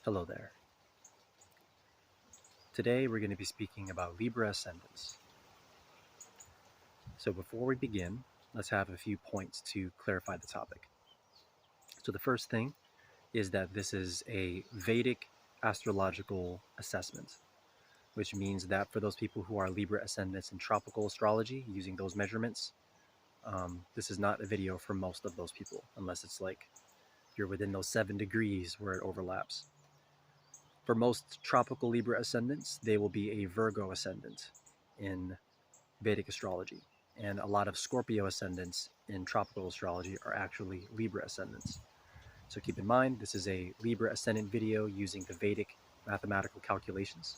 Hello there. Today we're going to be speaking about Libra Ascendants. So before we begin, let's have a few points to clarify the topic. So the first thing is that this is a Vedic astrological assessment, which means that for those people who are Libra Ascendants in tropical astrology, using those measurements, this is not a video for most of those people, unless it's like you're within those 7 degrees where it overlaps. For most tropical Libra ascendants, they will be a Virgo ascendant in Vedic astrology. And a lot of Scorpio ascendants in tropical astrology are actually Libra ascendants. So keep in mind, this is a Libra ascendant video using the Vedic mathematical calculations.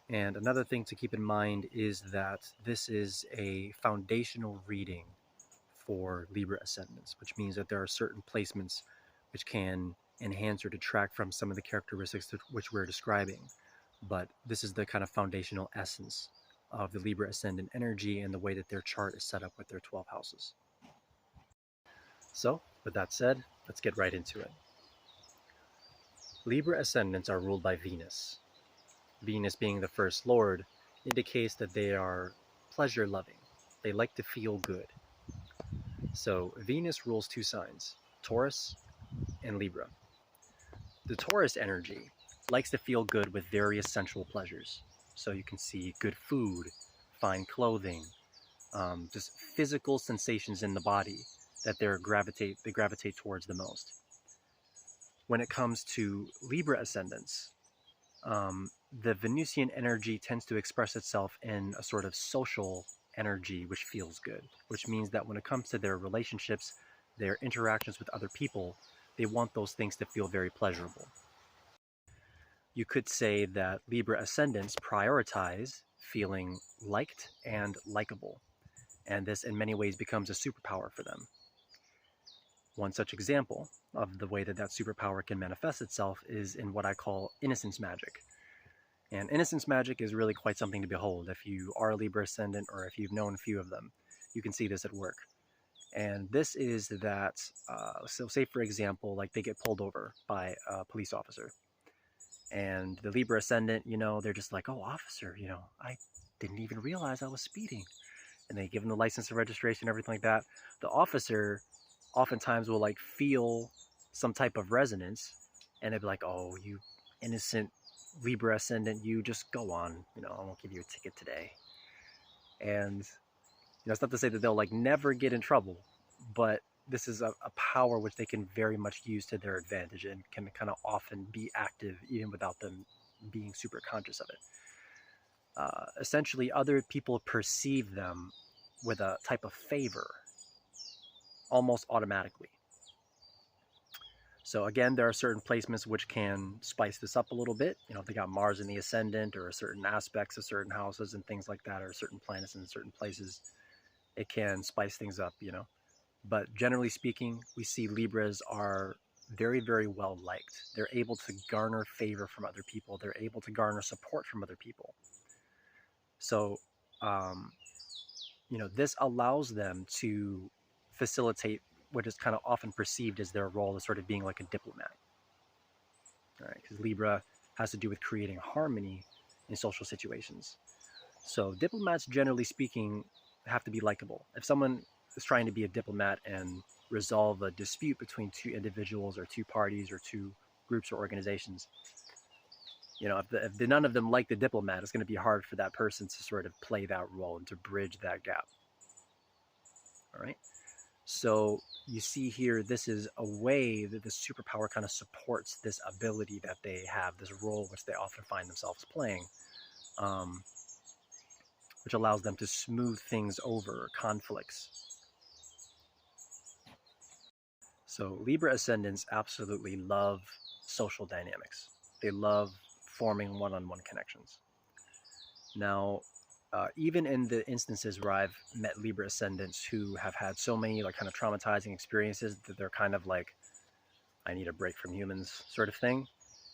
And another thing to keep in mind is that this is a foundational reading for Libra ascendants, which means that there are certain placements which can enhance or detract from some of the characteristics which we're describing. But this is the kind of foundational essence of the Libra ascendant energy and the way that their chart is set up with their 12 houses. So, with that said, let's get right into it. Libra ascendants are ruled by Venus. Venus, being the first lord, indicates that they are pleasure loving. They like to feel good. So Venus rules 2 signs, Taurus and Libra. The Taurus energy likes to feel good with various sensual pleasures. So you can see good food, fine clothing, just physical sensations in the body that they gravitate towards the most. When it comes to Libra ascendants, the Venusian energy tends to express itself in a sort of social energy which feels good, which means that when it comes to their relationships, their interactions with other people, they want those things to feel very pleasurable. You could say that Libra ascendants prioritize feeling liked and likable, and this in many ways becomes a superpower for them. One such example of the way that that superpower can manifest itself is in what I call innocence magic. And innocence magic is really quite something to behold. If you are a Libra ascendant or if you've known a few of them, you can see this at work. And this is that, so say for example, like they get pulled over by a police officer. And the Libra ascendant, they're just like, oh, officer, I didn't even realize I was speeding. And they give them the license and registration, everything like that. The officer oftentimes will like feel some type of resonance and they'd be like, oh, you innocent Libra ascendant, you just go on, I won't give you a ticket today. And it's not to say that they'll like never get in trouble, but this is a power which they can very much use to their advantage and can kind of often be active even without them being super conscious of it. Essentially, other people perceive them with a type of favor almost automatically. So again, there are certain placements which can spice this up a little bit. If they got Mars in the ascendant or certain aspects of certain houses and things like that, or certain planets in certain places, it can spice things up, But generally speaking, we see Libras are very, very well liked. They're able to garner favor from other people. They're able to garner support from other people. So, this allows them to facilitate what is kind of often perceived as their role as sort of being like a diplomat. All right, because Libra has to do with creating harmony in social situations. So diplomats, generally speaking, have to be likable. If someone is trying to be a diplomat and resolve a dispute between 2 individuals or 2 parties or 2 groups or organizations, if none of them like the diplomat, it's going to be hard for that person to sort of play that role and to bridge that gap. All right. So you see here, this is a way that the superpower kind of supports this ability that they have, this role which they often find themselves playing, which allows them to smooth things over, conflicts. So Libra ascendants absolutely love social dynamics. They love forming one-on-one connections. Now, even in the instances where I've met Libra ascendants who have had so many like kind of traumatizing experiences that they're kind of like, I need a break from humans sort of thing.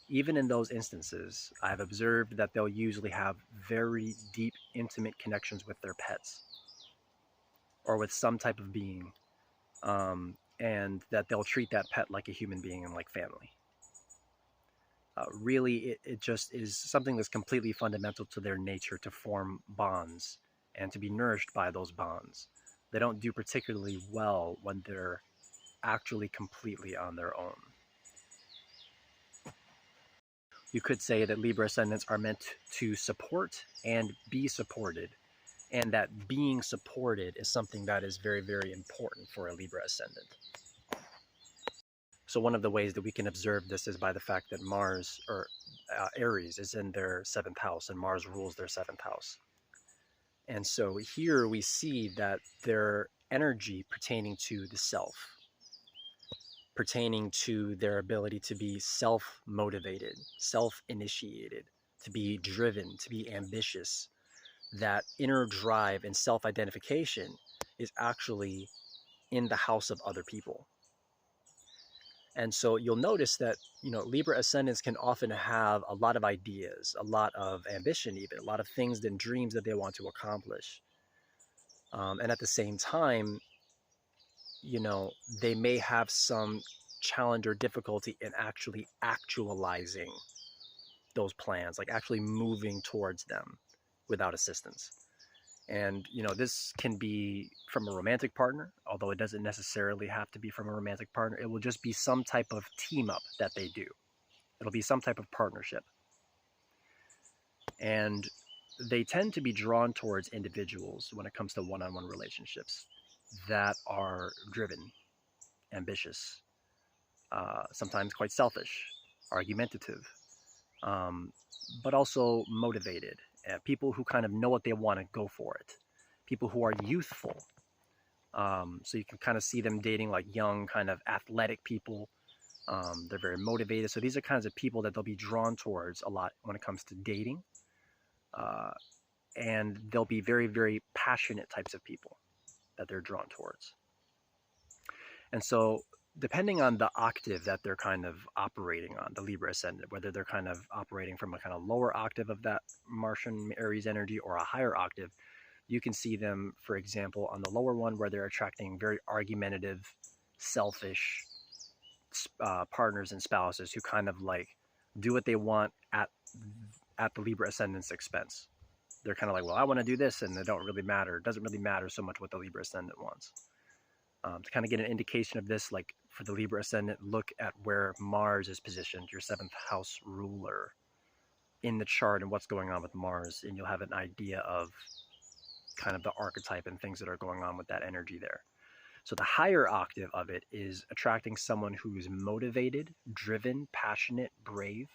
Even in those instances, I've observed that they'll usually have very deep, intimate connections with their pets or with some type of being, and that they'll treat that pet like a human being and like family. Really, it just is something that's completely fundamental to their nature to form bonds and to be nourished by those bonds. They don't do particularly well when they're actually completely on their own. You could say that Libra ascendants are meant to support and be supported, and that being supported is something that is very, very important for a Libra ascendant. So one of the ways that we can observe this is by the fact that Mars, or Aries, is in their seventh house, and Mars rules their seventh house. And so here we see that their energy pertaining to the self, pertaining to their ability to be self-motivated, self-initiated, to be driven, to be ambitious, that inner drive and self-identification is actually in the house of other people. And so you'll notice that, Libra ascendants can often have a lot of ideas, a lot of ambition, even a lot of things and dreams that they want to accomplish. And at the same time, they may have some challenge or difficulty in actually actualizing those plans, like actually moving towards them without assistance. And, this can be from a romantic partner, although it doesn't necessarily have to be from a romantic partner. It will just be some type of team up that they do. It'll be some type of partnership. And they tend to be drawn towards individuals when it comes to one-on-one relationships that are driven, ambitious, sometimes quite selfish, argumentative, but also motivated. People who kind of know what they want to go for it. People who are youthful. So you can kind of see them dating like young, kind of athletic people. They're very motivated. So these are kinds of people that they'll be drawn towards a lot when it comes to dating. And they'll be very, very passionate types of people that they're drawn towards. And so depending on the octave that they're kind of operating on, the Libra ascendant, whether they're kind of operating from a kind of lower octave of that Martian Aries energy or a higher octave, you can see them, for example, on the lower one where they're attracting very argumentative, selfish partners and spouses who kind of like do what they want at the Libra ascendant's expense. They're kind of like, well, I want to do this, and it doesn't really matter so much what the Libra ascendant wants. To kind of get an indication of this, like for the Libra ascendant, look at where Mars is positioned, your seventh house ruler, in the chart and what's going on with Mars, and you'll have an idea of kind of the archetype and things that are going on with that energy there. So the higher octave of it is attracting someone who is motivated, driven, passionate, brave,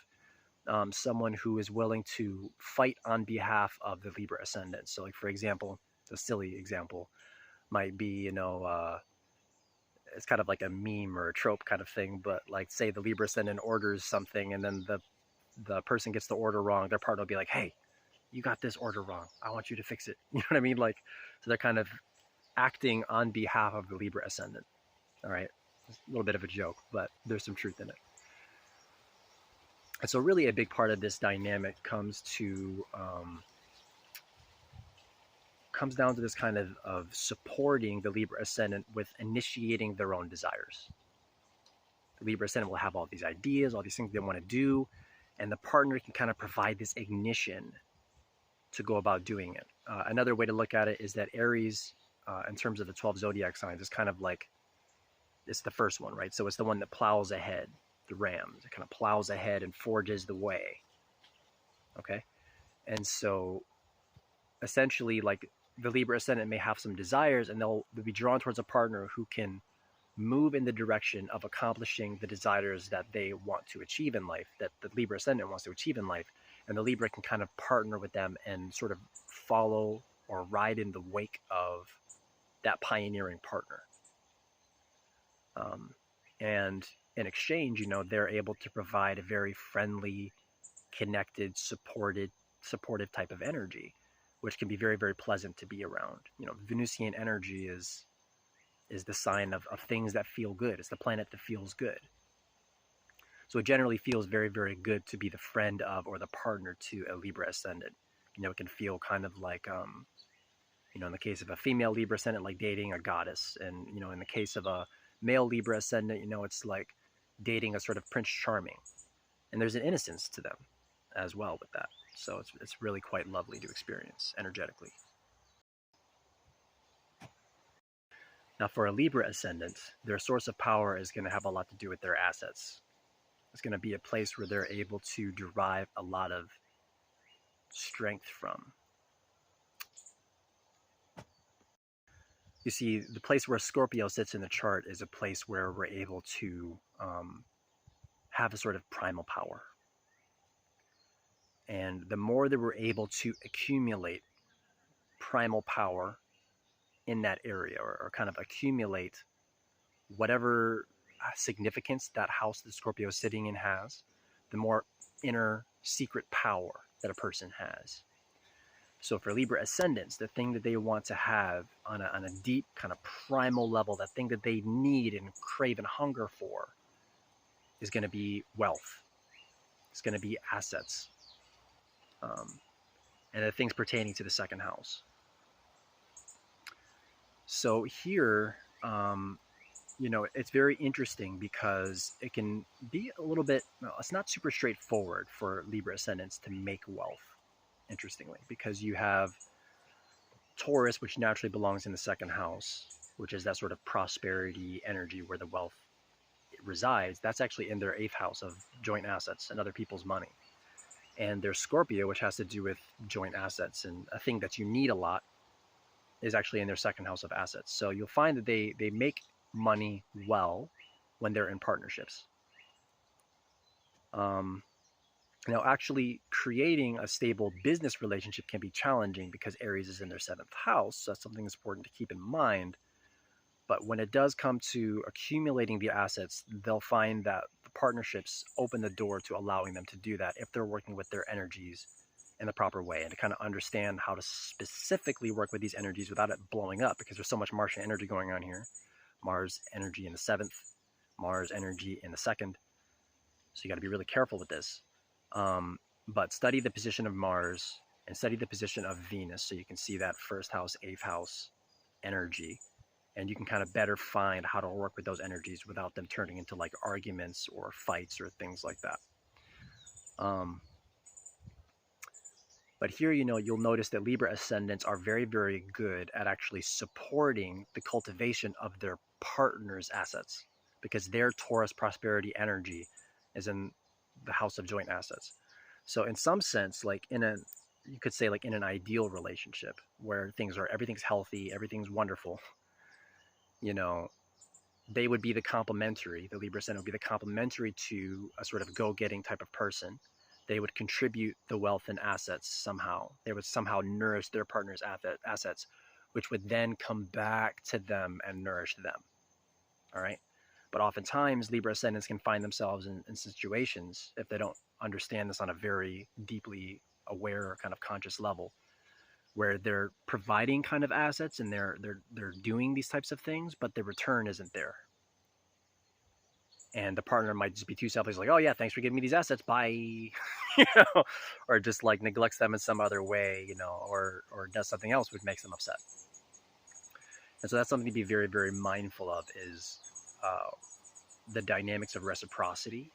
someone who is willing to fight on behalf of the Libra ascendant. So like, for example, a silly example might be, it's kind of like a meme or a trope kind of thing, but like say the Libra ascendant orders something and then the person gets the order wrong, their partner will be like, hey, you got this order wrong, I want you to fix it. You know what I mean? Like, so they're kind of acting on behalf of the Libra ascendant. All right, it's a little bit of a joke, but there's some truth in it. And so really a big part of this dynamic comes down to this kind of supporting the Libra ascendant with initiating their own desires. The Libra ascendant will have all these ideas, all these things they want to do, and the partner can kind of provide this ignition to go about doing it. Another way to look at it is that Aries, in terms of the 12 zodiac signs, is kind of like, it's the first one, right? So it's the one that plows ahead, the ram. It kind of plows ahead and forges the way. Okay? And so essentially, like, the Libra ascendant may have some desires, and they'll be drawn towards a partner who can move in the direction of accomplishing the desires that they want to achieve in life, that the Libra ascendant wants to achieve in life. And the Libra can kind of partner with them and sort of follow or ride in the wake of that pioneering partner. And in exchange, they're able to provide a very friendly, connected, supportive type of energy, which can be very, very pleasant to be around. Venusian energy is the sign of things that feel good. It's the planet that feels good. So it generally feels very, very good to be the friend of or the partner to a Libra ascendant. It can feel kind of like, in the case of a female Libra ascendant, like dating a goddess. And, in the case of a male Libra ascendant, it's like dating a sort of Prince Charming. And there's an innocence to them as well with that. So it's really quite lovely to experience energetically. Now, for a Libra ascendant, their source of power is going to have a lot to do with their assets. It's going to be a place where they're able to derive a lot of strength from. You see, the place where Scorpio sits in the chart is a place where we're able to have a sort of primal power. And the more that we're able to accumulate primal power in that area, or kind of accumulate whatever significance that house that Scorpio is sitting in has, the more inner secret power that a person has. So for Libra ascendants, the thing that they want to have on a deep kind of primal level, that thing that they need and crave and hunger for, is going to be wealth. It's going to be assets. And the things pertaining to the second house. So here, it's very interesting because it can be a little bit, it's not super straightforward for Libra ascendants to make wealth, interestingly, because you have Taurus, which naturally belongs in the second house, which is that sort of prosperity energy where the wealth resides. That's actually in their 8th house of joint assets and other people's money. And there's Scorpio, which has to do with joint assets, and a thing that you need a lot is actually in their 2nd house of assets. So you'll find that they make money well when they're in partnerships. Now, actually creating a stable business relationship can be challenging because Aries is in their 7th house. So that's something that's important to keep in mind. But when it does come to accumulating the assets, they'll find that the partnerships open the door to allowing them to do that if they're working with their energies in the proper way, and to kind of understand how to specifically work with these energies without it blowing up, because there's so much Martian energy going on here. Mars energy in the 7th, Mars energy in the 2nd. So you got to be really careful with this. But study the position of Mars and study the position of Venus, so you can see that 1st house, 8th house energy, and you can kind of better find how to work with those energies without them turning into like arguments or fights or things like that. But here, you'll notice that Libra ascendants are very, very good at actually supporting the cultivation of their partner's assets, because their Taurus prosperity energy is in the house of joint assets. So in some sense, you could say like in an ideal relationship where everything's healthy, everything's wonderful, they would be the Libra ascendant would be the complementary to a sort of go-getting type of person. They would contribute the wealth and assets somehow. They would somehow nourish their partner's assets, which would then come back to them and nourish them. All right. But oftentimes, Libra ascendants can find themselves in situations, if they don't understand this on a very deeply aware, kind of conscious level, where they're providing kind of assets and they're doing these types of things, but the return isn't there. And the partner might just be too selfish, like, oh yeah, thanks for giving me these assets, bye. Or just like neglects them in some other way, or does something else which makes them upset. And so that's something to be very, very mindful of, is the dynamics of reciprocity.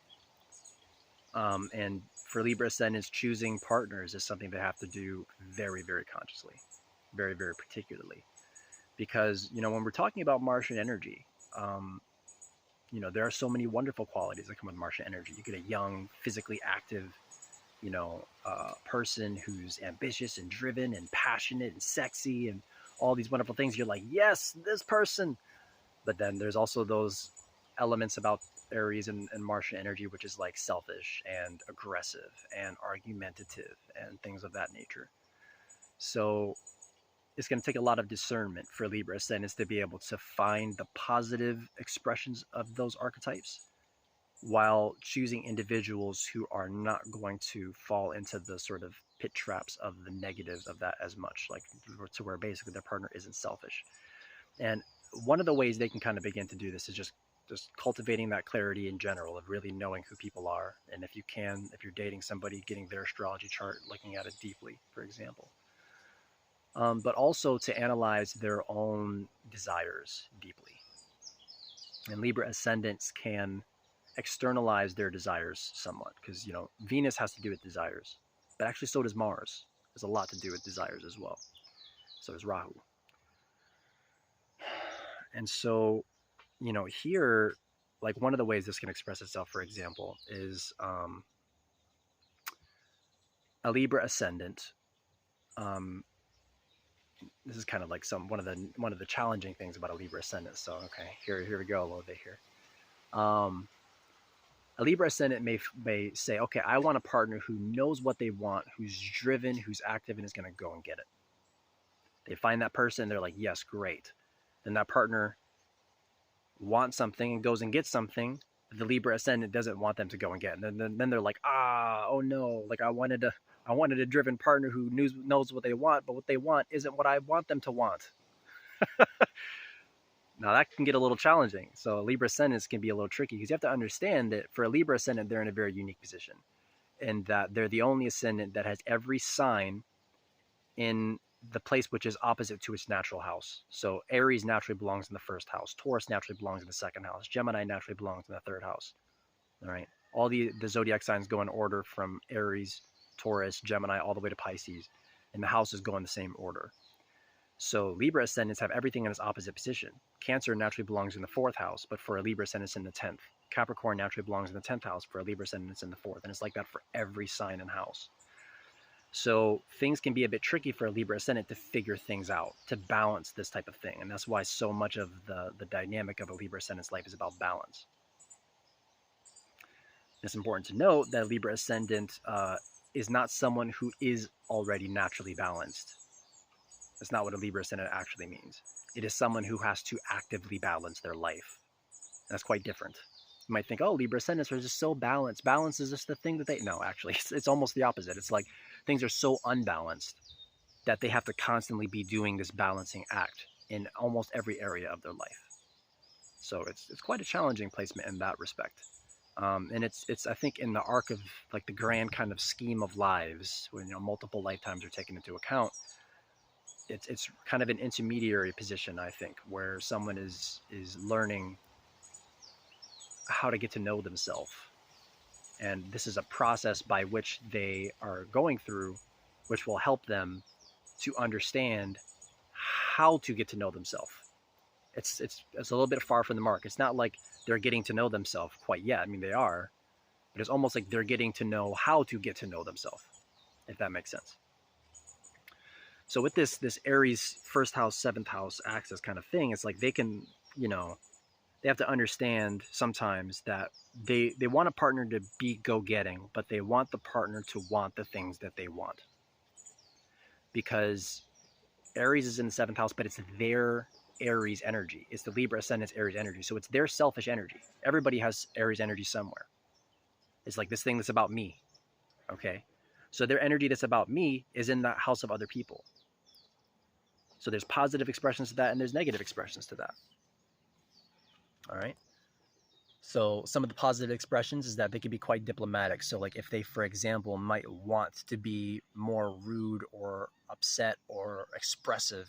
And for Libra ascendants, choosing partners is something they have to do very, very consciously, very, very particularly. Because, when we're talking about Martian energy, there are so many wonderful qualities that come with Martian energy. You get a young, physically active, person who's ambitious and driven and passionate and sexy and all these wonderful things. You're like, yes, this person. But then there's also those elements about Aries and Martian energy, which is like selfish and aggressive and argumentative and things of that nature. So it's going to take a lot of discernment for Libra ascendants to be able to find the positive expressions of those archetypes, while choosing individuals who are not going to fall into the sort of pit traps of the negatives of that as much, like to where basically their partner isn't selfish. And one of the ways they can kind of begin to do this is just cultivating that clarity in general, of really knowing who people are. And if you're dating somebody, getting their astrology chart, looking at it deeply, for example. But also to analyze their own desires deeply. And Libra ascendants can externalize their desires somewhat, because, you know, Venus has to do with desires, but actually so does Mars. There's a lot to do with desires as well. So does Rahu. And so, you know, here, like one of the ways this can express itself, for example, is a Libra Ascendant. This is kind of like one of the challenging things about a Libra Ascendant. So okay, here we go a little bit here. A Libra Ascendant may say, okay, I want a partner who knows what they want, who's driven, who's active, and is going to go and get it. They find that person, they're like, yes, great. Then that partner wants something and goes and gets something that the Libra Ascendant doesn't want them to go and get. And then they're like, oh no, like I wanted a driven partner who knows what they want, but what they want isn't what I want them to want. Now that can get a little challenging. So Libra Ascendants can be a little tricky because you have to understand that for a Libra Ascendant, they're in a very unique position, and that they're the only ascendant that has every sign in the place which is opposite to its natural house. So Aries naturally belongs in the first house. Taurus naturally belongs in the second house. Gemini naturally belongs in the third house. All right. All the zodiac signs go in order from Aries, Taurus, Gemini, all the way to Pisces, and the houses go in the same order. So Libra ascendants have everything in its opposite position. Cancer naturally belongs in the fourth house, but for a Libra ascendant, it's in the 10th. Capricorn naturally belongs in the 10th house. For a Libra ascendant, it's in the fourth. And it's like that for every sign and house. So things can be a bit tricky for a Libra ascendant to figure things out, to balance this type of thing. And that's why so much of the dynamic of a Libra ascendant's life is about balance. It's important to note that a Libra ascendant is not someone who is already naturally balanced. That's not what a Libra ascendant actually means. It is someone who has to actively balance their life. And that's quite different. You might think, oh, Libra ascendants are just so balanced. Balance is just the thing that they... No, actually, it's almost the opposite. It's like things are so unbalanced that they have to constantly be doing this balancing act in almost every area of their life. So it's quite a challenging placement in that respect. And it's I think in the arc of like the grand kind of scheme of lives, when, you know, multiple lifetimes are taken into account, it's kind of an intermediary position, I think, where someone is learning how to get to know themselves. And this is a process by which they are going through, which will help them to understand how to get to know themselves. It's a little bit far from the mark. It's not like they're getting to know themselves quite yet. I mean, they are, but it's almost like they're getting to know how to get to know themselves, if that makes sense. So with this Aries first house, seventh house axis kind of thing, it's like they can, you know, they have to understand sometimes that they want a partner to be go-getting, but they want the partner to want the things that they want. Because Aries is in the seventh house, but it's their Aries energy. It's the Libra ascendant's Aries energy. So it's their selfish energy. Everybody has Aries energy somewhere. It's like this thing that's about me. Okay? So their energy that's about me is in the house of other people. So there's positive expressions to that and there's negative expressions to that. All right. So some of the positive expressions is that they can be quite diplomatic. So like if they, for example, might want to be more rude or upset or expressive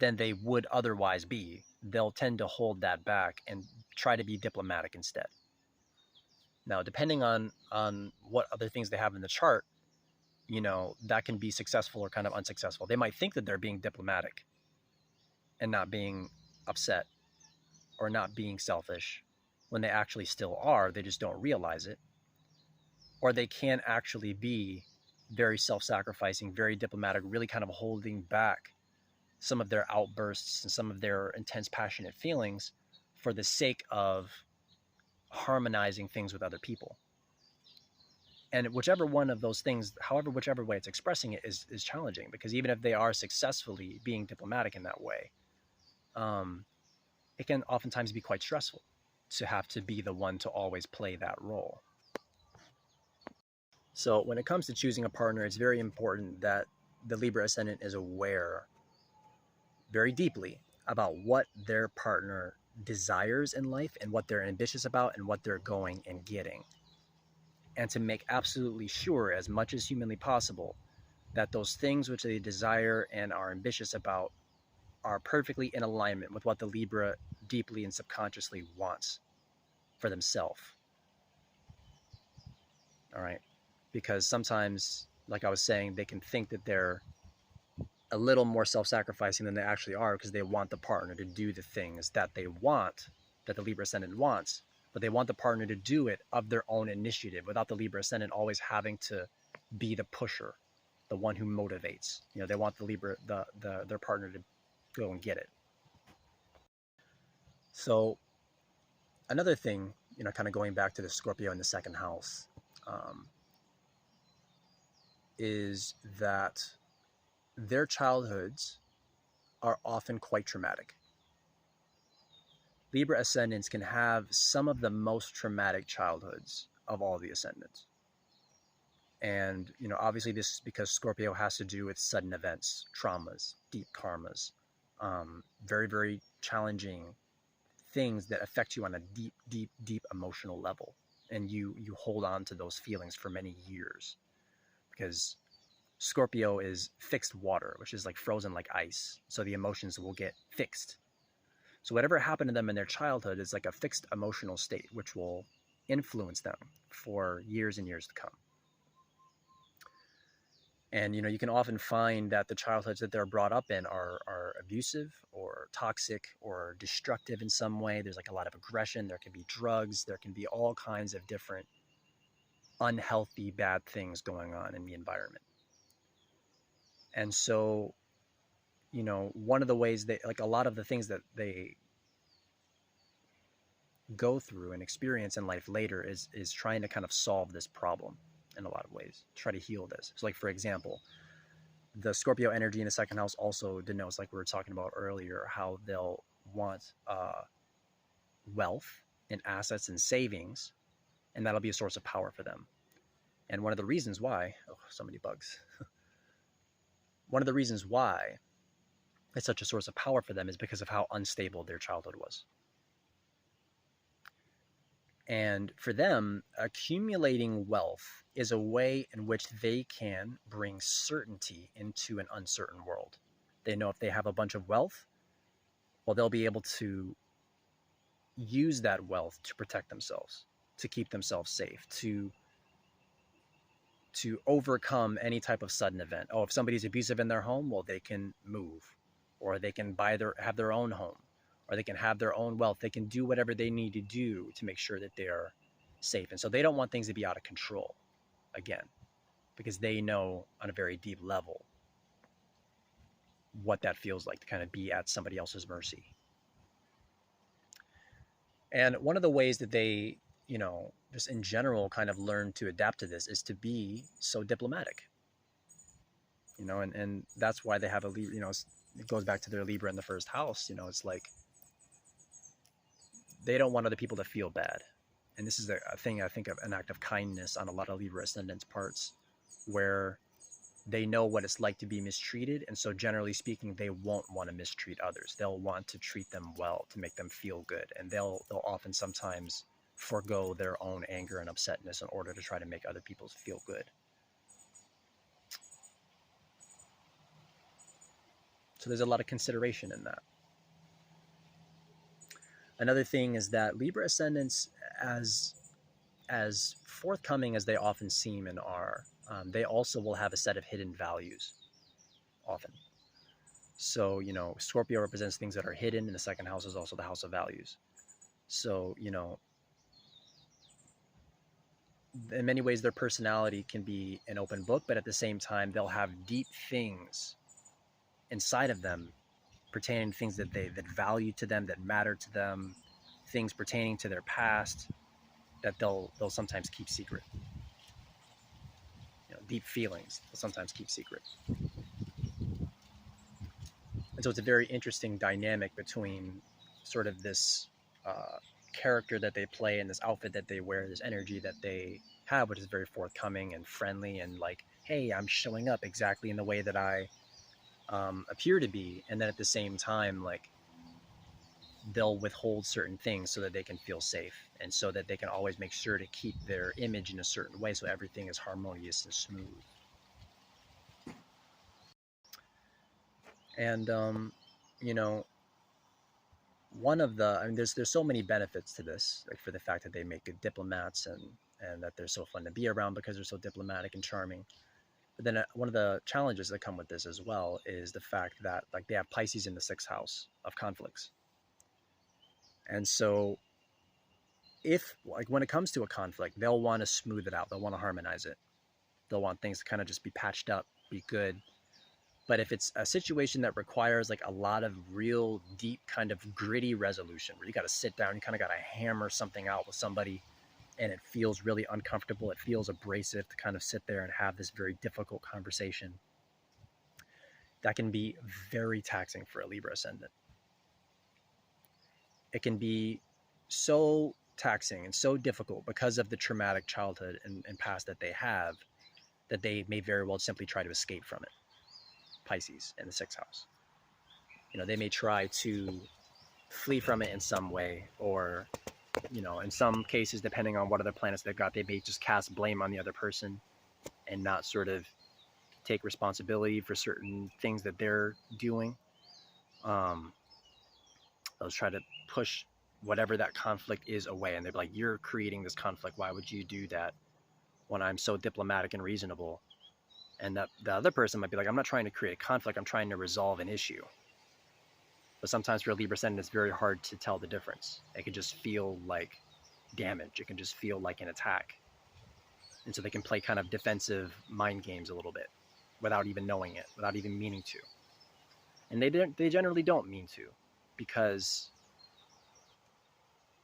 than they would otherwise be, they'll tend to hold that back and try to be diplomatic instead. Now, depending on what other things they have in the chart, you know, that can be successful or kind of unsuccessful. They might think that they're being diplomatic and not being upset or not being selfish when they actually still are. They just don't realize it. Or they can actually be very self-sacrificing, very diplomatic, really kind of holding back some of their outbursts and some of their intense, passionate feelings for the sake of harmonizing things with other people. And whichever one of those things, however, whichever way it's expressing it is challenging, because even if they are successfully being diplomatic in that way, it can oftentimes be quite stressful to have to be the one to always play that role. So when it comes to choosing a partner, it's very important that the Libra ascendant is aware very deeply about what their partner desires in life and what they're ambitious about and what they're going and getting. And to make absolutely sure, as much as humanly possible, that those things which they desire and are ambitious about are perfectly in alignment with what the Libra deeply and subconsciously wants. for themselves. All right. Because sometimes, like I was saying, they can think that they're a little more self-sacrificing than they actually are because they want the partner to do the things that they want, that the Libra Ascendant wants, but they want the partner to do it of their own initiative without the Libra Ascendant always having to be the pusher, the one who motivates. You know, they want their partner to go and get it. So another thing, you know, kind of going back to the Scorpio in the second house, is that their childhoods are often quite traumatic. Libra ascendants can have some of the most traumatic childhoods of all the ascendants. And, you know, obviously this is because Scorpio has to do with sudden events, traumas, deep karmas, very, very challenging things that affect you on a deep, deep, deep emotional level. And you hold on to those feelings for many years because Scorpio is fixed water, which is like frozen like ice. So the emotions will get fixed. So whatever happened to them in their childhood is like a fixed emotional state, which will influence them for years and years to come. And, you know, you can often find that the childhoods that they're brought up in are abusive or toxic or destructive in some way. There's like a lot of aggression. There can be drugs. There can be all kinds of different unhealthy, bad things going on in the environment. And so, you know, one of the ways they, like a lot of the things that they go through and experience in life later is trying to kind of solve this problem in a lot of ways, try to heal this. So like, for example, the Scorpio energy in the second house also denotes, like we were talking about earlier, how they'll want wealth and assets and savings, and that'll be a source of power for them. And one of the reasons why, oh, so many bugs. One of the reasons why it's such a source of power for them is because of how unstable their childhood was. And for them, accumulating wealth is a way in which they can bring certainty into an uncertain world. They know if they have a bunch of wealth, well, they'll be able to use that wealth to protect themselves, to keep themselves safe, to overcome any type of sudden event. Oh, if somebody's abusive in their home, well, they can move, or they can have their own home, or they can have their own wealth. They can do whatever they need to do to make sure that they're safe. And so they don't want things to be out of control, again, because they know on a very deep level what that feels like to kind of be at somebody else's mercy. And one of the ways that they, you know, just in general kind of learn to adapt to this is to be so diplomatic. You know, and that's why they have a, you know, it goes back to their Libra in the first house. You know, it's like they don't want other people to feel bad. And this is a thing, I think, of an act of kindness on a lot of Libra ascendants' parts, where they know what it's like to be mistreated. And so generally speaking, they won't want to mistreat others. They'll want to treat them well to make them feel good. And they'll often sometimes forego their own anger and upsetness in order to try to make other people feel good. So there's a lot of consideration in that. Another thing is that Libra ascendants, as forthcoming as they often seem and are, they also will have a set of hidden values often. So, you know, Scorpio represents things that are hidden, and the second house is also the house of values. So, you know, in many ways, their personality can be an open book, but at the same time, they'll have deep things inside of them pertaining to things that that value to them, that matter to them, things pertaining to their past that they'll sometimes keep secret. You know, deep feelings they'll sometimes keep secret. And so it's a very interesting dynamic between sort of this character that they play and this outfit that they wear, this energy that they have, which is very forthcoming and friendly and like, hey, I'm showing up exactly in the way that I appear to be. And then at the same time, like, they'll withhold certain things so that they can feel safe and so that they can always make sure to keep their image in a certain way so everything is harmonious and smooth. And, you know, one of the, I mean, there's so many benefits to this, like for the fact that they make good diplomats and that they're so fun to be around because they're so diplomatic and charming. But then one of the challenges that come with this as well is the fact that like they have Pisces in the sixth house of conflicts. And so if like when it comes to a conflict, they'll want to smooth it out. They'll want to harmonize it. They'll want things to kind of just be patched up, be good. But if it's a situation that requires like a lot of real deep kind of gritty resolution where you got to sit down, you kind of got to hammer something out with somebody and it feels really uncomfortable, it feels abrasive to kind of sit there and have this very difficult conversation, that can be very taxing for a Libra ascendant. It can be so taxing and so difficult because of the traumatic childhood and past that they have, that they may very well simply try to escape from it. Pisces in the sixth house. You know, they may try to flee from it in some way, or, you know, in some cases, depending on what other planets they've got, they may just cast blame on the other person and not sort of take responsibility for certain things that they're doing. They'll try to push whatever that conflict is away, and they're like, you're creating this conflict, why would you do that when I'm so diplomatic and reasonable? And that the other person might be like, I'm not trying to create a conflict, I'm trying to resolve an issue. But sometimes for a Libra ascendant, it's very hard to tell the difference. It can just feel like damage. It can just feel like an attack. And so they can play kind of defensive mind games a little bit without even knowing it, without even meaning to. And they generally don't mean to, because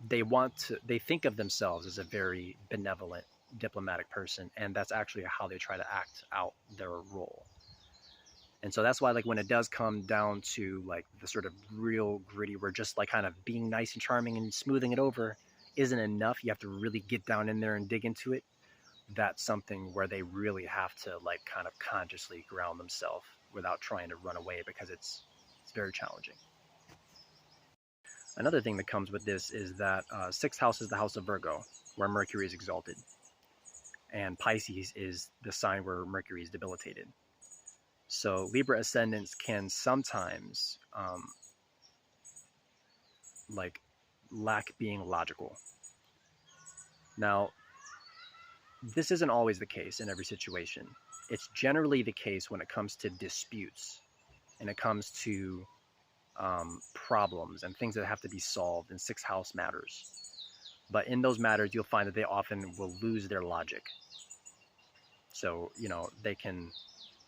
they think of themselves as a very benevolent, diplomatic person, and that's actually how they try to act out their role. And so that's why, like, when it does come down to like the sort of real gritty, where just like kind of being nice and charming and smoothing it over isn't enough, you have to really get down in there and dig into it. That's something where they really have to like kind of consciously ground themselves without trying to run away, because it's very challenging. Another thing that comes with this is that sixth house is the house of Virgo, where Mercury is exalted, and Pisces is the sign where Mercury is debilitated. So Libra ascendants can sometimes like lack being logical. Now, this isn't always the case in every situation. It's generally the case when it comes to disputes and it comes to problems and things that have to be solved in sixth house matters. But in those matters, you'll find that they often will lose their logic. So, you know, they can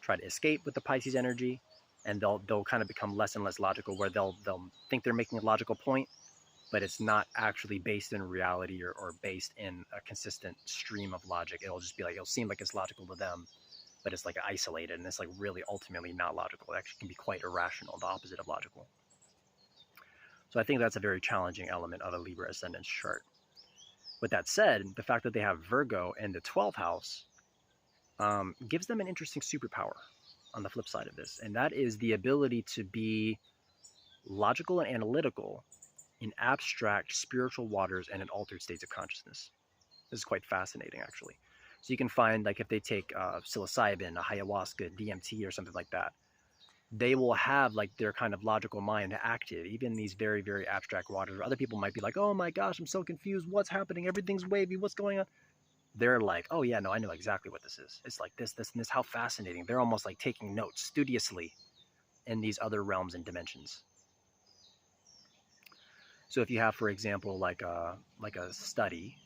try to escape with the Pisces energy, and they'll kind of become less and less logical, where they'll think they're making a logical point, but it's not actually based in reality or based in a consistent stream of logic. It'll just be like, it'll seem like it's logical to them, but it's like isolated, and it's like really ultimately not logical. It actually can be quite irrational, the opposite of logical. So I think that's a very challenging element of a Libra ascendant chart. With that said, the fact that they have Virgo in the 12th house gives them an interesting superpower on the flip side of this, and that is the ability to be logical and analytical in abstract spiritual waters and in altered states of consciousness. This is quite fascinating, actually. So you can find, like, if they take psilocybin, a ayahuasca, DMT, or something like that, they will have like their kind of logical mind active, even in these very, very abstract waters, where other people might be like, oh my gosh, I'm so confused, what's happening, everything's wavy, what's going on? They're like, oh yeah, no, I know exactly what this is. It's like this, this, and this. How fascinating. They're almost like taking notes studiously in these other realms and dimensions. So if you have, for example, like a study,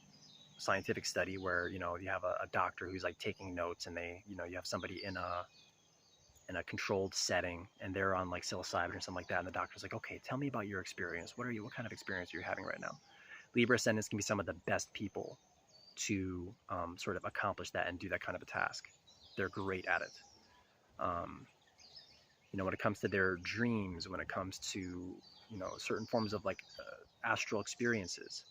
scientific study, where, you know, you have a doctor who's like taking notes, and they, you know, you have somebody in a controlled setting, and they're on like psilocybin or something like that, and the doctor's like, okay, tell me about your experience. What kind of experience are you having right now? Libra ascendants can be some of the best people to sort of accomplish that and do that kind of a task. They're great at it. You know, when it comes to their dreams, when it comes to, you know, certain forms of like astral experiences,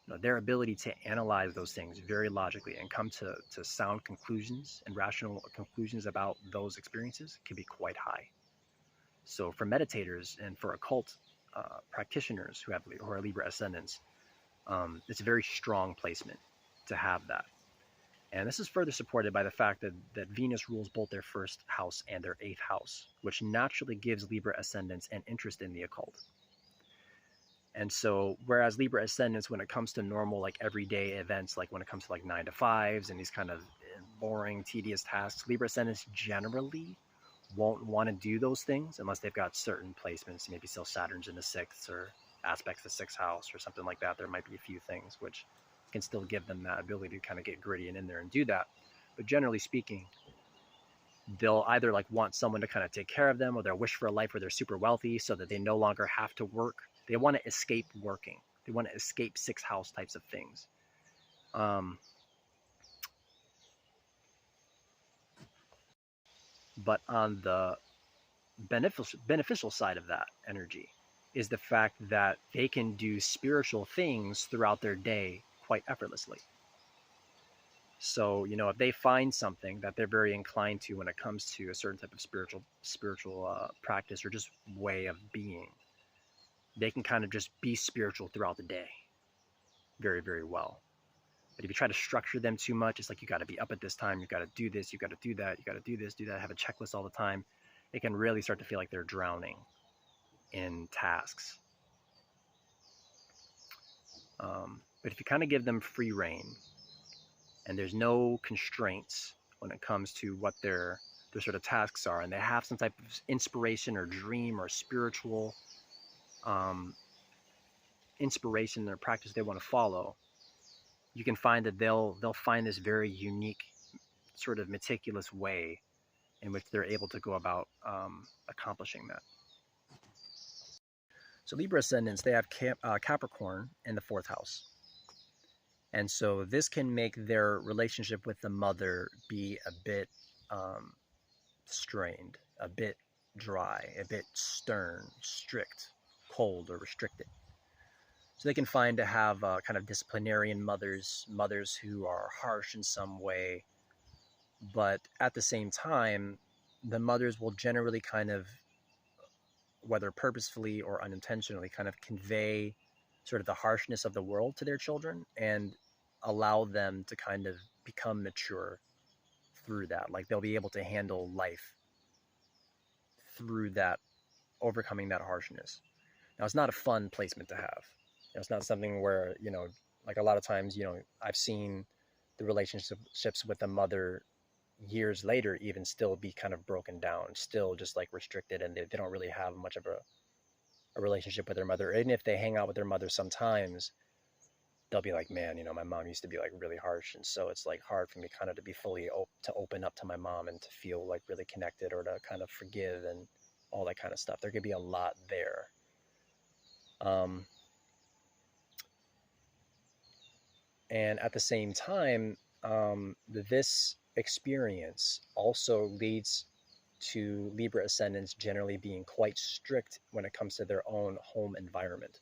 you know, their ability to analyze those things very logically and come to sound conclusions and rational conclusions about those experiences can be quite high. So for meditators and for occult practitioners who are Libra ascendants, it's a very strong placement to have that. And this is further supported by the fact that Venus rules both their first house and their 8th house, which naturally gives Libra ascendants an interest in the occult. And so, whereas Libra Ascendants, when it comes to normal, like everyday events, like when it comes to like 9 to 5s and these kind of boring, tedious tasks, Libra Ascendants generally won't want to do those things unless they've got certain placements. Maybe still Saturn's in the sixth or aspects of the sixth house or something like that. There might be a few things which can still give them that ability to kind of get gritty and in there and do that. But generally speaking, they'll either like want someone to kind of take care of them, or they'll wish for a life where they're super wealthy so that they no longer have to work. They want to escape working. They want to escape sixth house types of things. But on the beneficial side of that energy is the fact that they can do spiritual things throughout their day quite effortlessly. So, if they find something that they're very inclined to when it comes to a certain type of spiritual practice or just way of being, they can kind of just be spiritual throughout the day very, very well. But if you try to structure them too much, it's like you got to be up at this time, you got to do this, you got to do that, you got to do this, do that, have a checklist all the time. It can really start to feel like they're drowning in tasks. But if you kind of give them free reign and there's no constraints when it comes to what their sort of tasks are, and they have some type of inspiration or dream or spiritual inspiration or practice they want to follow, you can find that they'll find this very unique, sort of meticulous way in which they're able to go about accomplishing that. So Libra ascendants, they have Capricorn in the fourth house. And so this can make their relationship with the mother be a bit strained, a bit dry, a bit stern, strict, cold, or restricted. So they can find to have kind of disciplinarian mothers who are harsh in some way, but at the same time, the mothers will generally kind of, whether purposefully or unintentionally, kind of convey sort of the harshness of the world to their children and allow them to kind of become mature through that. Like they'll be able to handle life through that, overcoming that harshness. Now, it's not a fun placement to have. It's not something where, like a lot of times, I've seen the relationships with the mother years later even still be kind of broken down, still just like restricted, and they don't really have much of a relationship with their mother. And if they hang out with their mother sometimes, they'll be like, man, my mom used to be like really harsh, and so it's like hard for me kind of to be fully to open up to my mom and to feel like really connected or to kind of forgive and all that kind of stuff. There could be a lot there. And at the same time, this experience also leads to Libra ascendants generally being quite strict when it comes to their own home environment.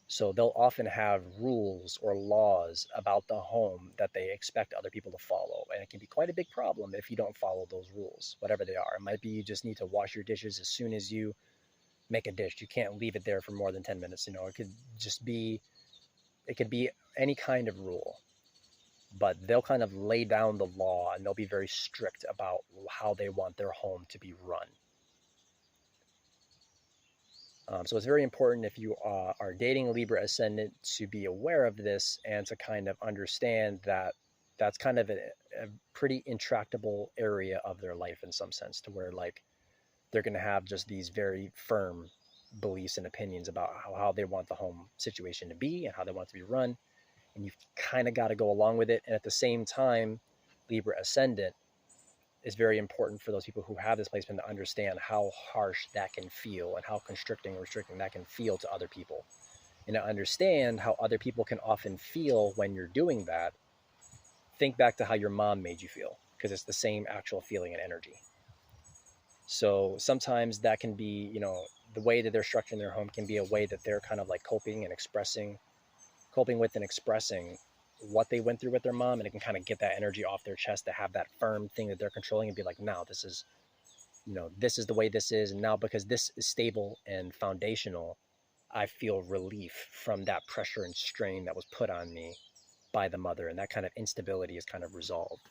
So they'll often have rules or laws about the home that they expect other people to follow. And it can be quite a big problem if you don't follow those rules, whatever they are. It might be you just need to wash your dishes as soon as you make a dish. You can't leave it there for more than 10 minutes. It could be any kind of rule, but they'll kind of lay down the law and they'll be very strict about how they want their home to be run. So it's very important if you are dating a Libra ascendant to be aware of this and to kind of understand that that's kind of a pretty intractable area of their life in some sense, to where like they're going to have just these very firm beliefs and opinions about how they want the home situation to be and how they want it to be run. And you've kind of got to go along with it. And at the same time, Libra ascendant is very important for those people who have this placement to understand how harsh that can feel and how constricting or restricting that can feel to other people. And to understand how other people can often feel when you're doing that, think back to how your mom made you feel, because it's the same actual feeling and energy. So sometimes that can be, the way that they're structuring their home can be a way that they're kind of like coping with and expressing what they went through with their mom, and it can kind of get that energy off their chest to have that firm thing that they're controlling and be like, now this is the way this is, and now because this is stable and foundational, I feel relief from that pressure and strain that was put on me by the mother, and that kind of instability is kind of resolved.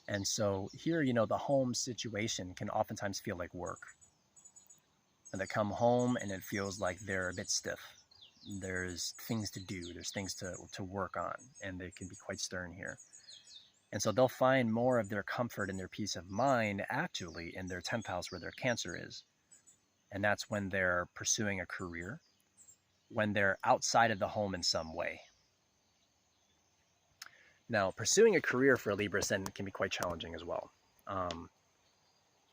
And so here, the home situation can oftentimes feel like work. and they come home and it feels like they're a bit stiff. There's things to do, there's things to work on, and they can be quite stern here. And so they'll find more of their comfort and their peace of mind actually in their 10th house where their Cancer is. And that's when they're pursuing a career, when they're outside of the home in some way. Now, pursuing a career for a Libra Ascendant can be quite challenging as well.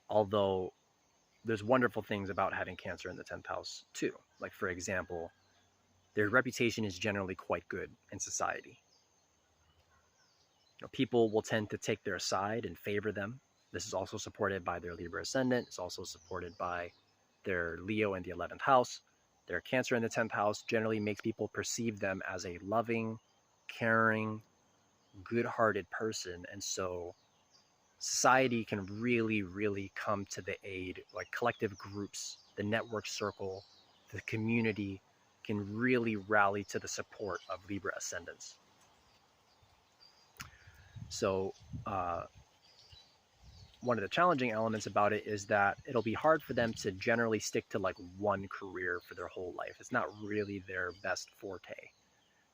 Although there's wonderful things about having Cancer in the 10th house too. Like, for example, their reputation is generally quite good in society. People will tend to take their side and favor them. This is also supported by their Libra Ascendant. It's also supported by their Leo in the 11th house. Their Cancer in the 10th house generally makes people perceive them as a loving, caring, good-hearted person. And so society can really, really come to the aid, like collective groups, the network circle, the community can really rally to the support of Libra Ascendants. So one of the challenging elements about it is that it'll be hard for them to generally stick to like one career for their whole life. It's not really their best forte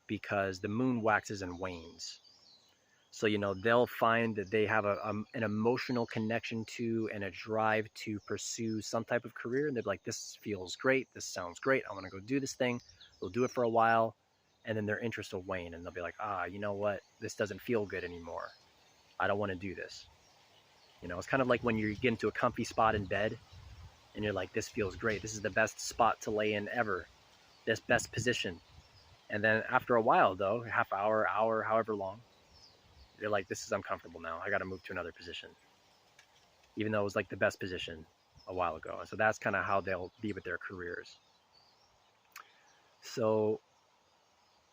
because the moon waxes and wanes. So, they'll find that they have an emotional connection to and a drive to pursue some type of career. And they're like, this feels great. This sounds great. I want to go do this thing. They'll do it for a while. And then their interest will wane. And they'll be like, you know what? This doesn't feel good anymore. I don't want to do this. It's kind of like when you get into a comfy spot in bed and you're like, this feels great. This is the best spot to lay in ever. This best position. And then after a while, though, half hour, however long, you're like, this is uncomfortable now. I got to move to another position. Even though it was like the best position a while ago. And so that's kind of how they'll be with their careers. So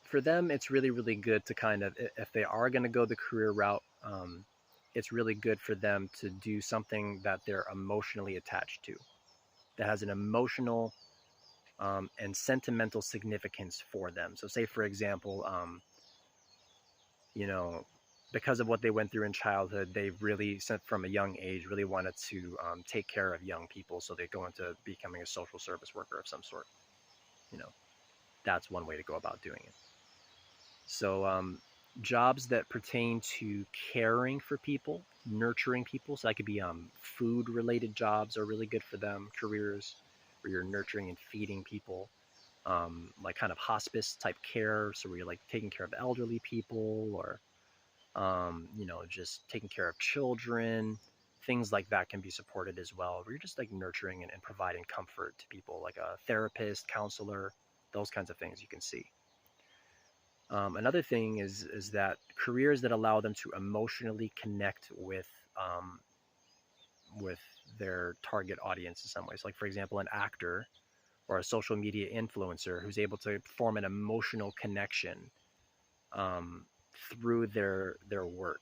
for them, it's really, really good to kind of, if they are going to go the career route, it's really good for them to do something that they're emotionally attached to, that has an emotional and sentimental significance for them. So say, for example, because of what they went through in childhood, they really, from a young age, really wanted to take care of young people. So they go into becoming a social service worker of some sort. That's one way to go about doing it. So jobs that pertain to caring for people, nurturing people. So that could be food-related jobs are really good for them. Careers where you're nurturing and feeding people. Like kind of hospice type care. So where you're like taking care of elderly people or just taking care of children, things like that can be supported as well, where you're just like nurturing and providing comfort to people, like a therapist, counselor, those kinds of things you can see. Another thing is that careers that allow them to emotionally connect with their target audience in some ways. Like, for example, an actor or a social media influencer who's able to form an emotional connection through their work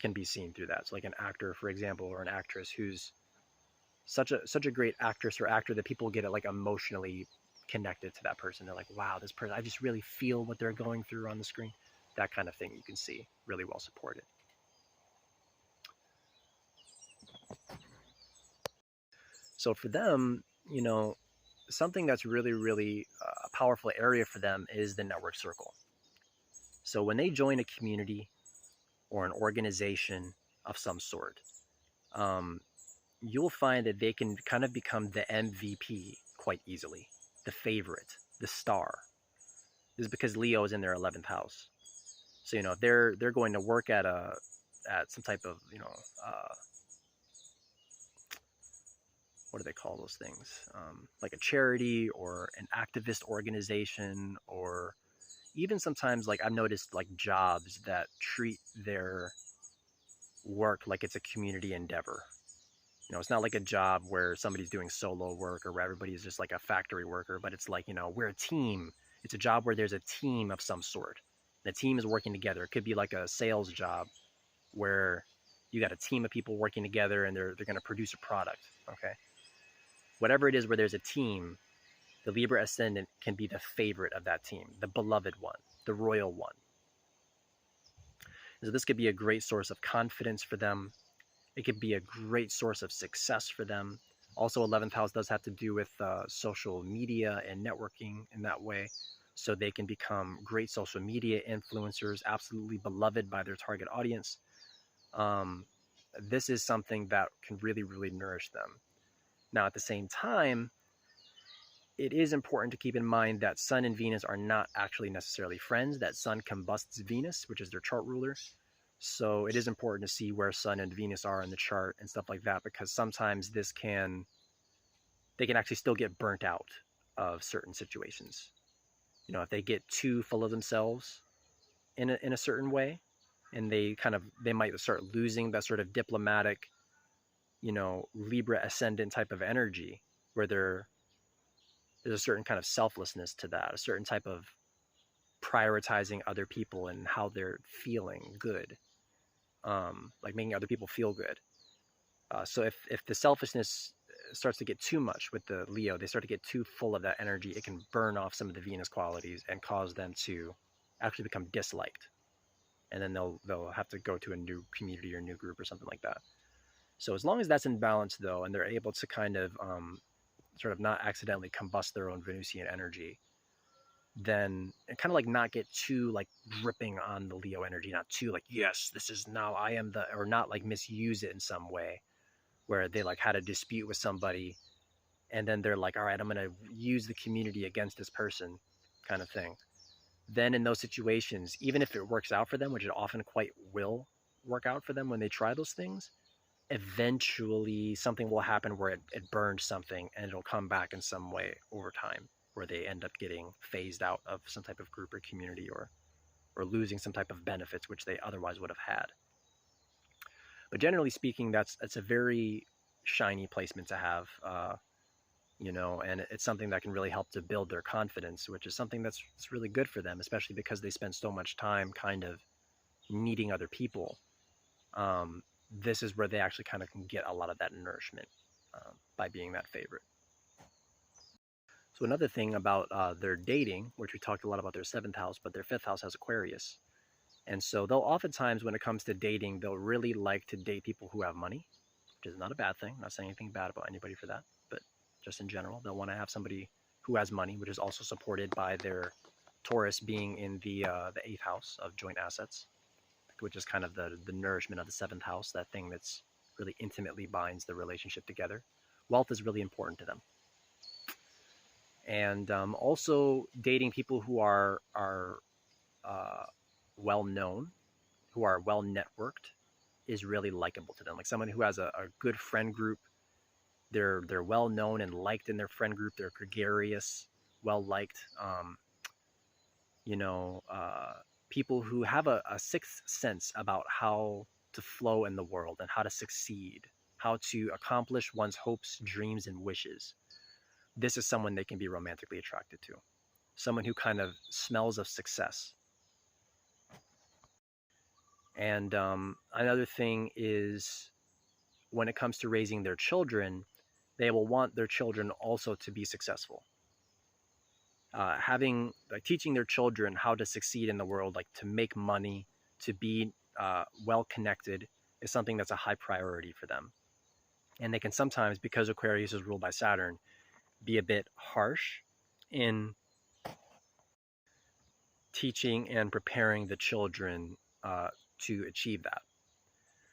can be seen through that. So like an actor, for example, or an actress who's such a great actress or actor that people get like emotionally connected to that person. They're like, wow, this person, I just really feel what they're going through on the screen. That kind of thing you can see really well supported. So for them, something that's really, really a powerful area for them is the network circle. So when they join a community or an organization of some sort, you'll find that they can kind of become the MVP quite easily, the favorite, the star. This is because Leo is in their 11th house. So if they're going to work at some type of what do they call those things? Like a charity or an activist organization, or even sometimes, like I've noticed, like jobs that treat their work like it's a community endeavor. It's not like a job where somebody's doing solo work or where everybody's just like a factory worker, but it's like, we're a team. It's a job where there's a team of some sort. The team is working together. It could be like a sales job where you got a team of people working together and they're going to produce a product. Okay. Whatever it is where there's a team, the Libra Ascendant can be the favorite of that team, the beloved one, the royal one. So this could be a great source of confidence for them. It could be a great source of success for them. Also, 11th house does have to do with social media and networking in that way. So they can become great social media influencers, absolutely beloved by their target audience. Um, this is something that can really, really nourish them. Now, at the same time, it is important to keep in mind that Sun and Venus are not actually necessarily friends, that Sun combusts Venus, which is their chart ruler. So it is important to see where Sun and Venus are in the chart and stuff like that, because sometimes they can actually still get burnt out of certain situations. You know, if they get too full of themselves in a certain way, and they might start losing that sort of diplomatic, Libra ascendant type of energy, where there's a certain kind of selflessness to that, a certain type of prioritizing other people and how they're feeling good, like making other people feel good. So if the selfishness starts to get too much with the Leo, they start to get too full of that energy, it can burn off some of the Venus qualities and cause them to actually become disliked. And then they'll have to go to a new community or new group or something like that. So as long as that's in balance, though, and they're able to kind of sort of not accidentally combust their own Venusian energy, then and kind of like not get too like dripping on the Leo energy, not too like, yes, this is now I am the, or not like misuse it in some way where they like had a dispute with somebody and then they're like, all right, I'm going to use the community against this person kind of thing. Then in those situations, even if it works out for them, which it often quite will work out for them when they try those things, eventually something will happen where it burns something and it'll come back in some way over time where they end up getting phased out of some type of group or community or losing some type of benefits which they otherwise would have had. But generally speaking, that's a very shiny placement to have, and it's something that can really help to build their confidence, which is something that's really good for them, especially because they spend so much time kind of needing other people. This is where they actually kind of can get a lot of that nourishment by being that favorite. So another thing about their dating, which we talked a lot about their 7th house, but their 5th house has Aquarius. And so they'll oftentimes, when it comes to dating, they'll really like to date people who have money, which is not a bad thing. I'm not saying anything bad about anybody for that, but just in general, they'll want to have somebody who has money, which is also supported by their Taurus being in the 8th house of joint assets, which is kind of the nourishment of the 7th house, that thing that's really intimately binds the relationship together. Wealth is really important to them. And also dating people who are well known, who are well networked, is really likable to them. Like someone who has a good friend group, they're well known and liked in their friend group. They're gregarious, well liked. People who have a sixth sense about how to flow in the world and how to succeed, how to accomplish one's hopes, dreams, and wishes. This is someone they can be romantically attracted to. Someone who kind of smells of success. And another thing is when it comes to raising their children, they will want their children also to be successful. Teaching their children how to succeed in the world, like to make money, to be well connected, is something that's a high priority for them. And they can sometimes, because Aquarius is ruled by Saturn, be a bit harsh in teaching and preparing the children to achieve that.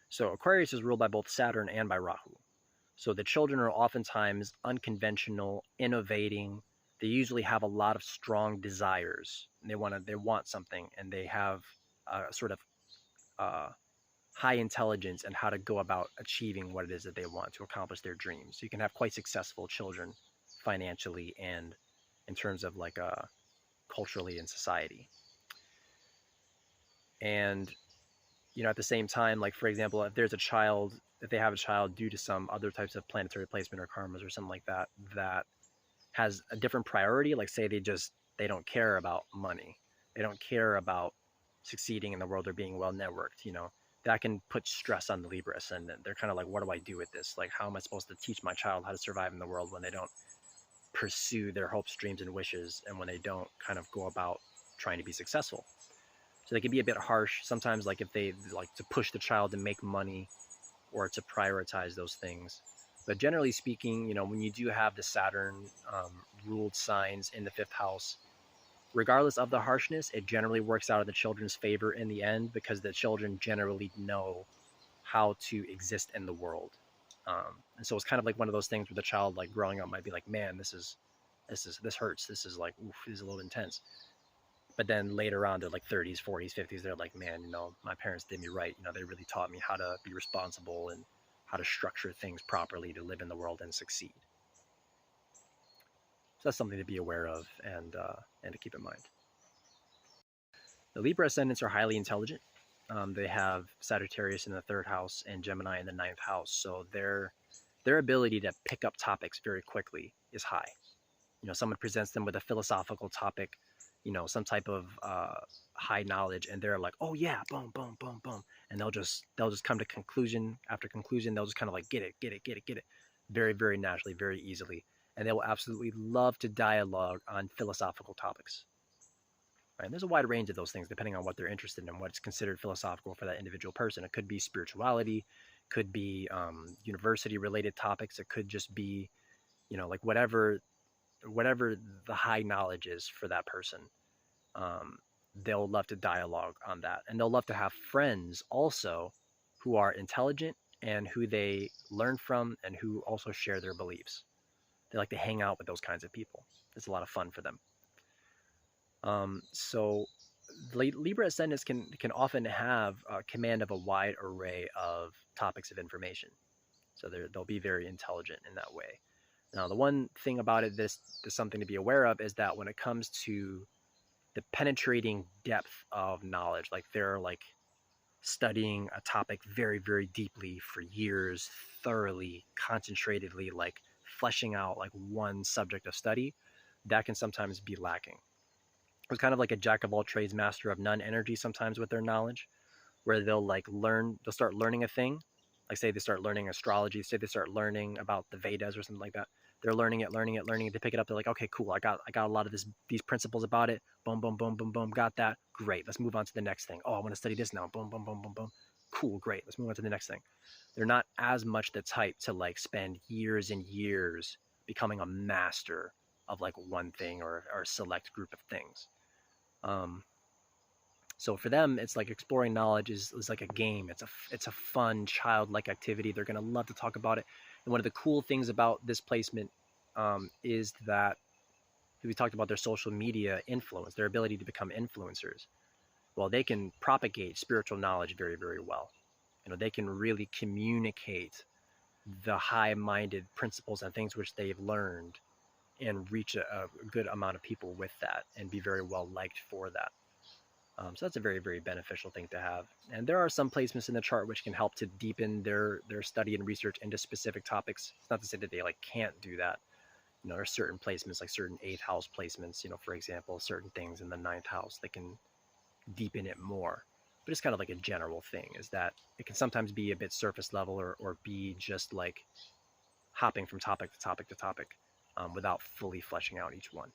So Aquarius is ruled by both Saturn and by Rahu. So the children are oftentimes unconventional, innovating. They usually have a lot of strong desires. They want something, and they have a sort of high intelligence and how to go about achieving what it is that they want to accomplish their dreams. So you can have quite successful children financially and in terms of like culturally in society. And at the same time, like for example, if they have a child due to some other types of planetary placement or karmas or something like that, that has a different priority, like say they don't care about money, they don't care about succeeding in the world or being well networked, that can put stress on the Libra ascendant. They're kind of like, what do I do with this? Like, how am I supposed to teach my child how to survive in the world when they don't pursue their hopes, dreams, and wishes, and when they don't kind of go about trying to be successful? So they can be a bit harsh sometimes, like if they like to push the child to make money or to prioritize those things. But generally speaking, when you do have the Saturn ruled signs in the fifth house, regardless of the harshness, it generally works out in the children's favor in the end, because the children generally know how to exist in the world. And so it's kind of like one of those things where the child, like growing up, might be like, man, this hurts. This is like, oof, this is a little intense. But then later on, they're like 30s, 40s, 50s. They're like, man, my parents did me right. They really taught me how to be responsible and how to structure things properly to live in the world and succeed. So that's something to be aware of and to keep in mind. The Libra ascendants are highly intelligent. They have Sagittarius in the third house and Gemini in the ninth house. So their ability to pick up topics very quickly is high. Someone presents them with a philosophical topic, some type of high knowledge, and they're like, oh yeah, boom, boom, boom, boom, and they'll just come to conclusion after conclusion. They'll just kind of like get it, very, very naturally, very easily, and they will absolutely love to dialogue on philosophical topics. Right? And there's a wide range of those things depending on what they're interested in and what's considered philosophical for that individual person. It could be spirituality, could be university-related topics. It could just be, like whatever the high knowledge is for that person. They'll love to dialogue on that, and they'll love to have friends also who are intelligent and who they learn from and who also share their beliefs. They like to hang out with those kinds of people. It's a lot of fun for them. So Libra ascendants can often have command of a wide array of topics of information. So they'll be very intelligent in that way. Now, the one thing about it, this is something to be aware of, is that when it comes to the penetrating depth of knowledge, like they're like studying a topic very, very deeply for years, thoroughly, concentratedly, like fleshing out like one subject of study, that can sometimes be lacking. It's kind of like a jack of all trades, master of none energy sometimes with their knowledge, where they'll start learning a thing. Like say they start learning astrology, say they start learning about the Vedas or something like that. They're learning it. They pick it up. They're like, okay, cool. I got a lot of these principles about it. Boom, boom, boom, boom, boom. Got that. Great. Let's move on to the next thing. Oh, I want to study this now. Boom, boom, boom, boom, boom. Cool. Great. Let's move on to the next thing. They're not as much the type to like spend years and years becoming a master of like one thing or a select group of things. So for them, it's like exploring knowledge is like a game. It's a fun, childlike activity. They're going to love to talk about it. And one of the cool things about this placement is that we talked about their social media influence, their ability to become influencers. Well, they can propagate spiritual knowledge very, very well. They can really communicate the high-minded principles and things which they've learned and reach a good amount of people with that and be very well liked for that. So that's a very, very beneficial thing to have. And there are some placements in the chart which can help to deepen their study and research into specific topics. It's not to say that they like can't do that. There are certain placements, like certain 8th house placements, for example, certain things in the 9th house that can deepen it more. But it's kind of like a general thing, is that it can sometimes be a bit surface level or be just like hopping from topic to topic to topic without fully fleshing out each one.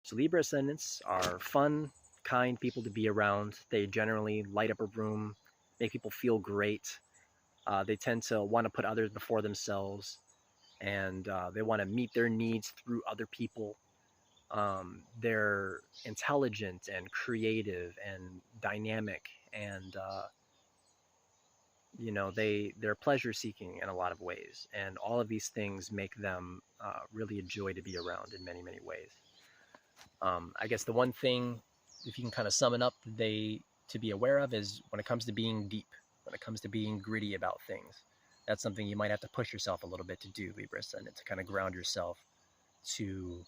So Libra ascendants are fun, kind people to be around. They generally light up a room, make people feel great. They tend to want to put others before themselves, and they want to meet their needs through other people. They're intelligent and creative and dynamic, and they're pleasure seeking in a lot of ways, and all of these things make them really a joy to be around in many, many ways. I guess the one thing, if you can kind of sum it up, to be aware of is when it comes to being deep, when it comes to being gritty about things. That's something you might have to push yourself a little bit to do, Libra Ascendant, to kind of ground yourself, to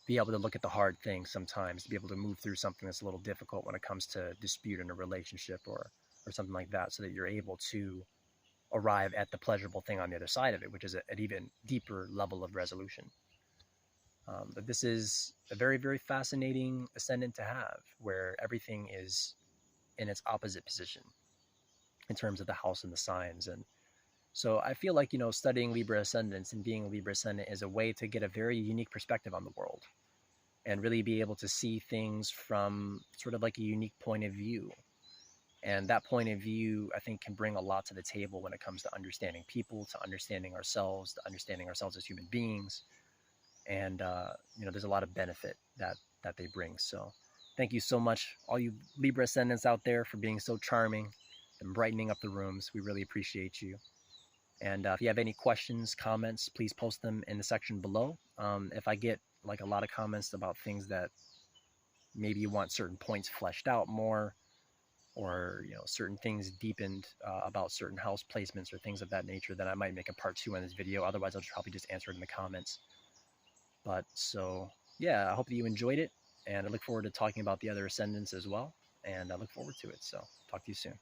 be able to look at the hard things sometimes, to be able to move through something that's a little difficult when it comes to dispute in a relationship or something like that, so that you're able to arrive at the pleasurable thing on the other side of it, which is an even deeper level of resolution. But this is a very, very fascinating ascendant to have, where everything is in its opposite position in terms of the house and the signs. And so I feel like, studying Libra ascendants and being a Libra ascendant is a way to get a very unique perspective on the world and really be able to see things from sort of like a unique point of view. And that point of view, I think, can bring a lot to the table when it comes to understanding people, to understanding ourselves, to understanding ourselves as human beings. And there's a lot of benefit that they bring. So thank you so much, all you Libra ascendants out there, for being so charming and brightening up the rooms. We really appreciate you. And if you have any questions, comments, please post them in the section below. If I get like a lot of comments about things that maybe you want certain points fleshed out more, or certain things deepened about certain house placements or things of that nature, then I might make a part 2 on this video. Otherwise, I'll probably just answer it in the comments. But so yeah, I hope that you enjoyed it, and I look forward to talking about the other ascendants as well, and I look forward to it. So talk to you soon.